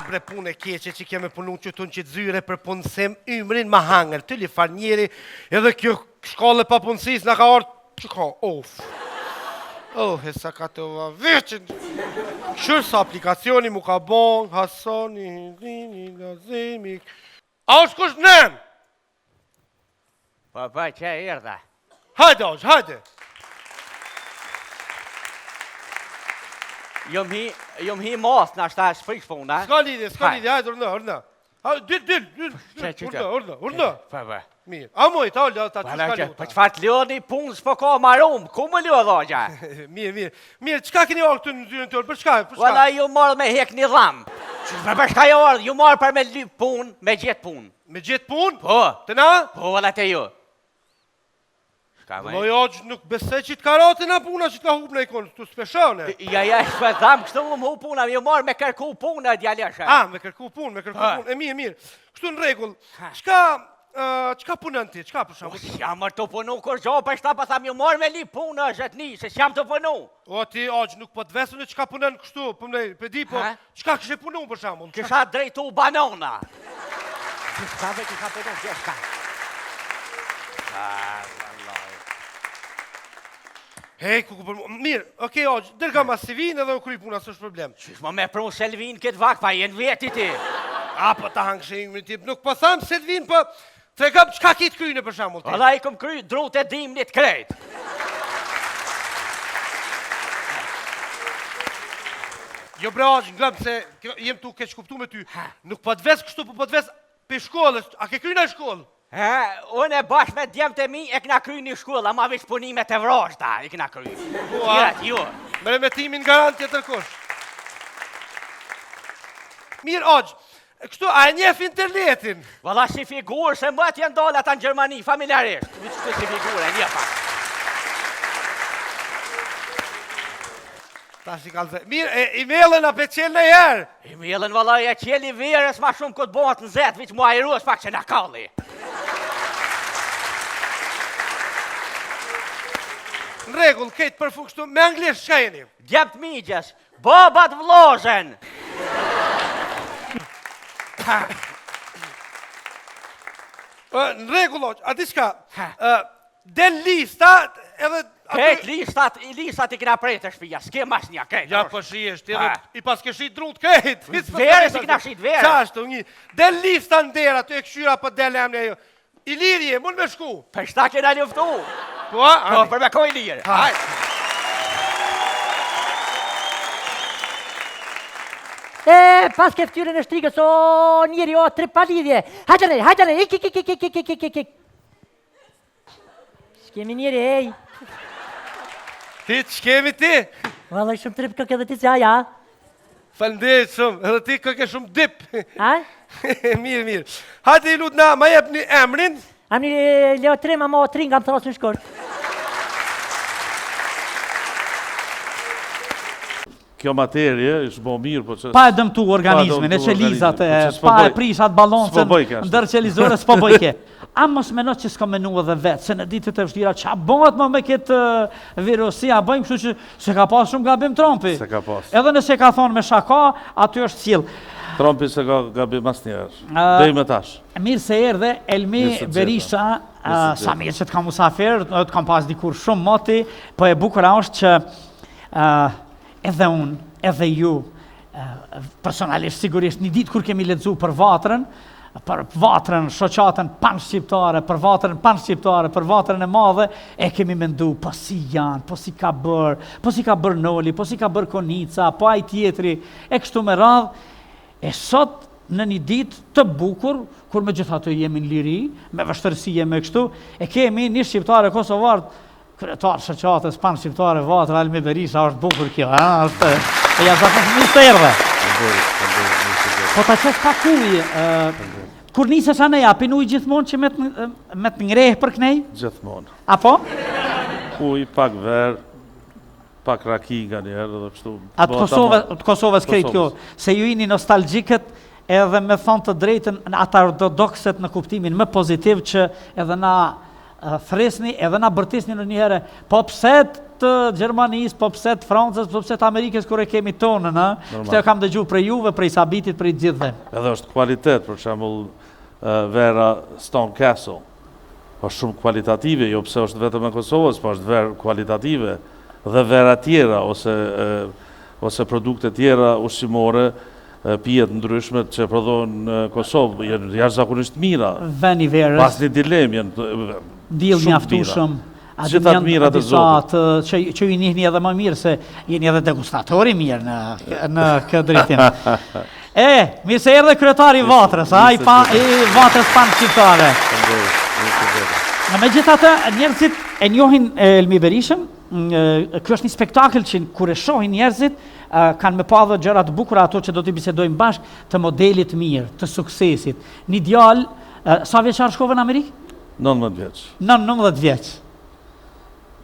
bre punë e keqe që keme punu që të në që të zyre për punësim ymrin ma hangër. Të li farnjeri edhe kjo shkolle pa punësis në ka orë që ka e sa ka të veqin. Shërë sa aplikacioni mu ka bon, Hasoni, Gazimi. A është kush nëm? Po, që e erdha. Hajde, Osh, hajde. Jom hi mas në ashta shprik puna. Ska lidhje, hajde, urna. Urna. Po. Mirë, a moj, ta që shka luta. Po qëfar të lëni punë s'po ka marum, ku më lëdh ogja? Mirë, qka keni orë këtë në zyrën të orë, për shka? Valla ju marrë me hek një dhamë. Për shka ju orë, ju marrë për me lyp punë, me gjithë punë. Me gjithë punë? Po. Të na? Po, valla të ju. Moj oqë nuk besej që të karate na puna që të ka hup në ikonë, të speshane. Ja, shpe dhamë, kështu më hu puna, ju marrë me kërku punë, djaleshe. Me kërku punë. E mirë. Kështu në regull, qka punën ti, qka për shumë? Jam mërë të punu kur gjo, për shta pa tham ju marrë me li punë, zhetni, se s'jam të punu. O ti, oqë, nuk po të vesën e qka punën kështu, për di, po, qka kështë punu për shumë? Kisha drejtu banona. Hej, mirë, okej, oqë, dërga ma Selvin edhe u kry puna, së është problem. Qysh më me pru Selvin këtë vak, pa jenë veti ti. Po ta hangë ymri tip, nuk po thamë Selvin, po të regam qka ki të kryjnë për shamull ti. Ola i këm kry drut e dimnit krejt. Jo bre oqë, ngëmë se jem tu keq kuptu me ty, nuk po të vesë kështu, po të vesë për shkollës, a ke kryjnë a shkollë? Unë e bashkë me djemë të mi e këna kry një shkollë, ama vish punimet e vrashta i këna kry. Me remetimin garant tjetër kush. Mirë oqë, kështu a e njef internetin? Valla si figurë, se më të jenë dollë ata në Gjermani, familjarisht. Kështu si figurë, e njefa. Ta shi kalëzë. Mirë, e-mailën a pe qelë në jerë? E-mailën valla e qeli verës ma shumë këtë bëhat në zetë, vich mu ajeruës pak që në kalli. Në regull, kejtë përfu kështu, me anglisht shka jeni? Gjept migjes, babat vlozen. Në regull, a di shka, del lista edhe... Kejt listat i kina prejtë të shpija, s'ke mas një, kejt. Ja, po shiesht, i pas ke shit drut, kejt. Verës i kina shit, verës. Qashtu, një, del lista në dera, të e këshyra për del e amne jo. Ilirje, mund me shku. Për shta kena ljuftu. Po, për me ko Ilirje. Pas ke ftyrën e shtrigës, o njeri, o tri palidhje. Hajtane, ik. Shkemi njeri, hej. Ti, shkemi ti? Valla, shumë trip këke dhe ti që aja. Falnderit shumë, edhe ti këke shumë dip. Mirë. Hajde i lut na, ma jep një emrin. Am një Leotrim, ama o tri nga më thrasë në shkort. Kjo materje është bo mirë, po që... Pa e dëmtu organizmin, e qelizat, pa e prishat baloncën, ndër qelizore, s'po bëjke. A mos meno që s'ka menu edhe vetë, se në ditët e vështira, qa bëhet më me këtë virusi, a bëjmë kështu që se ka pas shumë gabim Trumpi. Se ka pas. Edhe nëse ka thonë me shaka, aty është cilë. Trumpi se ka gabim as njerë, dhej me tash. Mirë se erdhe, Elmi Berisha, sa mirë që të kam musafir, të kam pas dikur shumë moti, po e bukura është që edhe unë, edhe ju, personalisht sigurisht, një ditë kur kemi lexuar për vatrën, shoqatën pan-shqiptare, për vatrën pan-shqiptare, për vatrën e madhe, e kemi mendu, po si janë, po si ka bërë Noli, po si ka bërë Konica, po ai tjetri, e kështu me radhë, e sot në një ditë të bukur, kur me gjithatë jemi në liri, me vështërsi jemi kështu, e kemi një shqiptare kosovartë, kryetar shoqatës pan-shqiptare Vatra Elmi Berisha, është bukur kjo, e ja zakonisht të erdhe. Po ta qes pa kuj, kur nisë sa ne japin uj gjithmonë që me të ngrejë për knej? Gjithmonë. Apo? Uj, pak verë, pak raki nga njerë dhe kështu. Atë Kosovës krejt kjo, se ju jini nostalgjikët edhe me thonë të drejtën ata ortodokset në kuptimin më pozitiv që edhe na thresni edhe na bërtisni në njëherë, po pse të Gjermanisë, po pse të Francës, po pse të Amerikës kur e kemi tonën, ha? Këtë kam dëgjuar prej juve, prej Sabitit, prej gjithëve. Edhe është kvalitet, për shembull vera Stone Castle. Është shumë kualitative, jo pse është vetëm e Kosovës, po është verë kualitative dhe vera tjera ose produkte tjera ushqimore, pijet ndryshme që prodhohen në Kosovë, janë jashtëzakonisht mira. Veni verës. Pas një dilemë janë Diell mjaftueshëm. Gjithat mira të Zotit. Që ju njihni edhe më mirë, se jeni edhe degustatori mirë në këtë drejtim. Mirë se erdhe kryetari i Vatrës, i Vatrës Panshqiptare. Megjithatë, njerëzit e njohin Elmi Berishën. Kjo është një spektakël që kur e shohin njerëzit, kanë me pa dhe gjëra të bukura ato që do t'i bisedojmë bashkë, të modelit mirë, të suksesit. Një djalë, sa vjeçar shkove në Amerikë? 19 vjeç. 19 vjeç.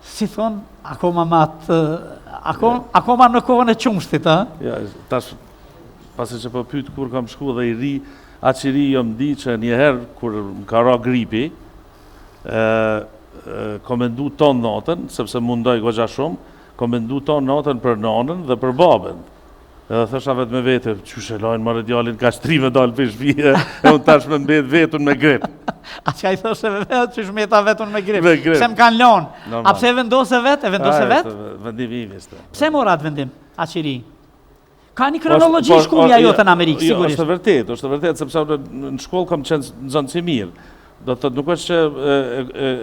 Si thonë, akoma në kohën e qumshtit, ha? Ja, tash, pasi që po pyet kur kam shku dhe i ri, atë që ri jom di që njëherë kur më ka ra gripi, komendu ton natën, sepse mundoj goxha shumë, komendu ton natën për nanën dhe për babën. Edhe thësha vetë me vete, qyshe lajnë marrë djalin, ka shtrive dalë për shpije, e unë tash me mbet vetën me grip. A që a i thoshe vetë, që shmeta vetën me grip? Me grip. Pse më kanë lonë? A pse vendose vetë? E vendose vetë? Vendim i viste. Pse mora atë vendim, a që ri? Ka një kronologi shkullja jote në Amerikë, sigurisht. Është vërtet, sepse në shkollë kam qenë zonë si mirë. Do të nuk është që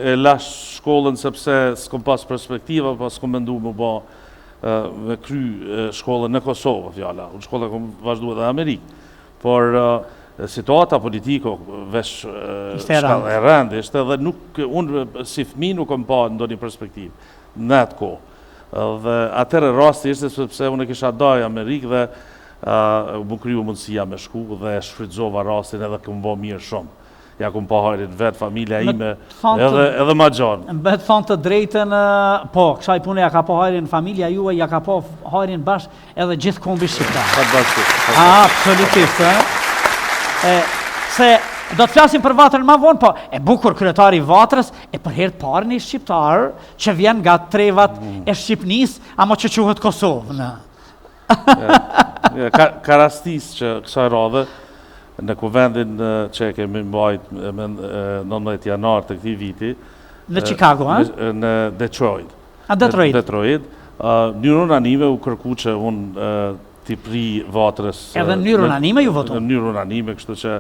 e lash shkollën sepse s'kom pas perspektiva, pas s'kom mendu më ba me kry shkollën në Kosovë, fjalla. Unë shkollën kom vazhdu edhe Amerikë. Por situata politiko vesh e rëndë ishte dhe nuk, unë si fëmi nuk kom pa ndo një perspektivë në atë kohë. Dhe atëre rasti ishte sepse unë e kisha daj Amerikë dhe më kryu mundësia me shku dhe shfrytëzova rastin edhe këmë bo mirë shumë. Ja kum pa hajrin vetë, familja ime, edhe ma gjanë. Me të thonë të drejten, po, kësaj pune ja ka pa hajrin familja juaj, ja ka pa hajrin bashkë edhe gjithë kombi shqiptar. Absolutisht, se do të flasim për Vatrën ma vonë, po e bukur kryetari i Vatrës, e për herë parë një shqiptar që vjen nga trevat e Shqipnis, ama që quhet Kosovë. Ka rastis që kësaj radhe, në kuvendin që kemi mbajt 19 janar të këtij viti. Në Chicago, ha? Në Detroit. Detroit. Njërë unanime u kërku që unë t'i pri Vatrës. Edhe njërë unanime ju votu? Në njërë unanime, kështu që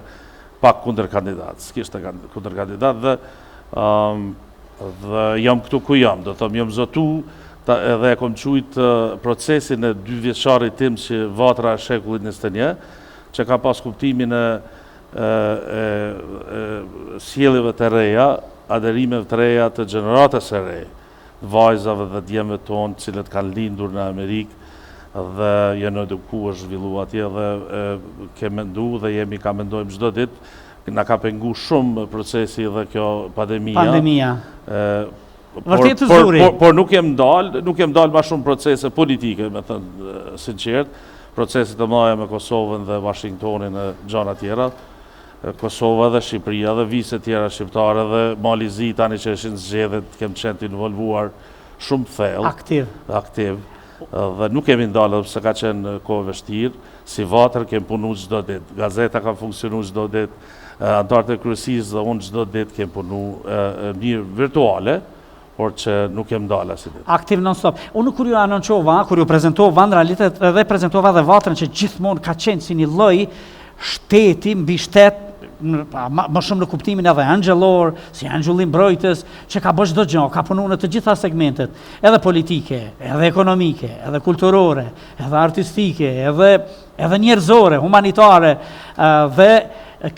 pak kunder kandidat, s'kishte kunder kandidat dhe jam këtu ku jam, do thëmë jam zotu edhe e kom qujt procesin e 2 vjeçarit tim që Vatra e shekullit 21, që ka pas kuptimin e sjelljeve të reja, aderimeve të reja të gjeneratës së re, vajzave dhe djemve tonë cilët kanë lindur në Amerikë dhe jenë edukuar, zhvillu atje dhe ke mendu dhe ka mendojmë çdo ditë, na ka pengu shumë procesi dhe kjo pandemia. Vërtet të zuri. Por nuk jem dalë ma shumë procese politike, me thënë sinqert, procesit të mëdha me Kosovën dhe Washingtonin e gjana tjera, Kosova dhe Shqipëria dhe vise tjera shqiptare dhe Malizi tani që eshin zgjedhjet kem qenë të involvuar shumë thellë. Aktiv. Dhe nuk kemi ndalë se ka qenë kohë vështirë, si Vatrë kem punu çdo ditë, gazeta ka funksionu çdo ditë, antarët e kryesisë dhe unë çdo ditë kem punu mirë virtuale, por që nuk jem dalë si ditë. Aktiv non-stop. Unë kur ju anonqova, kur ju prezentova në realitet edhe prezentova dhe Vatrën që gjithmonë ka qenë si një lloj shteti mbi shtet, më shumë në kuptimin edhe angjëllor, si angjullim mbrojtës, që ka bërë çdo gjë, ka punuar në të gjitha segmentet, edhe politike, edhe ekonomike, edhe kulturore, edhe artistike, edhe njerëzore, humanitare, dhe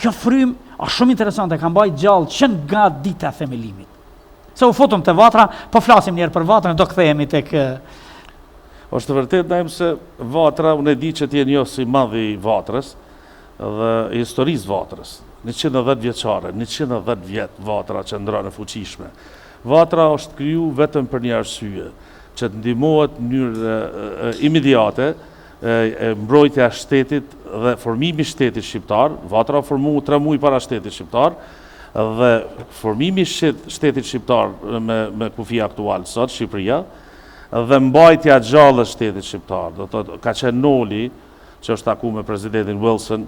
kjo frymë është shumë interesante, ka mbajtur gjallë që nga dita e themelimit. Se u futëm të Vatra, po flasim njerë për Vatrën, do kthehemi tek... Është vërtet dajmë se Vatra, unë e di që t'je njohë si madhi Vatrës dhe historisë Vatrës. 110 vjeçare, 110 vjetë Vatra që ndronë e fuqishme. Vatra është kriju vetëm për një arsye, që të ndihmohet në mënyrë imediate mbrojtja e shtetit dhe formimi i shtetit shqiptar. Vatra formu 3 muaj para shtetit shqiptar, Dhe formimi i shtetit shqiptar me kufi aktual sot, Shqipëria, dhe mbajtja gjallë e shtetit shqiptar, do të thotë ka qenë Noli, që është taku me presidentin Wilson,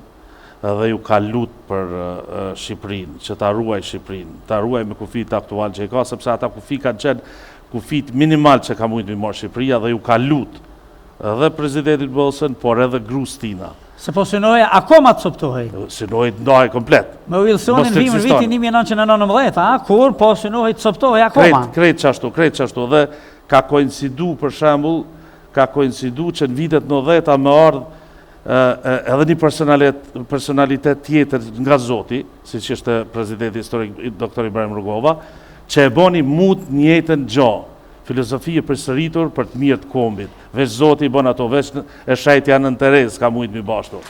dhe ju ka lutë për Shqipërinë, që ta ruaj Shqipërinë, ta ruaj me kufit aktual që i ka, sepse ata kufi kanë qenë kufit minimal që ka mujtë mi marë Shqipëria dhe ju ka lutë edhe presidentin Wilson, por edhe Grustina. Se po synoj akoma të coptohej. Synoj të ndaj komplet. Me Wilsonin vim në vitin 1919, kur po synoj të coptohej akoma. Krejt qashtu, dhe ka koincidu për shembull, ka koincidu që në vitet 90 me ardhë edhe një personalitet tjetër nga Zoti, si që është presidenti historik Dr. Ibrahim Rugova, që e boni mut njëjtën gjë, filozofi e përsëritur për të mirë të kombit. Veç Zoti i bën ato, veç e shajtja në Terez ka mujt mi bashkë.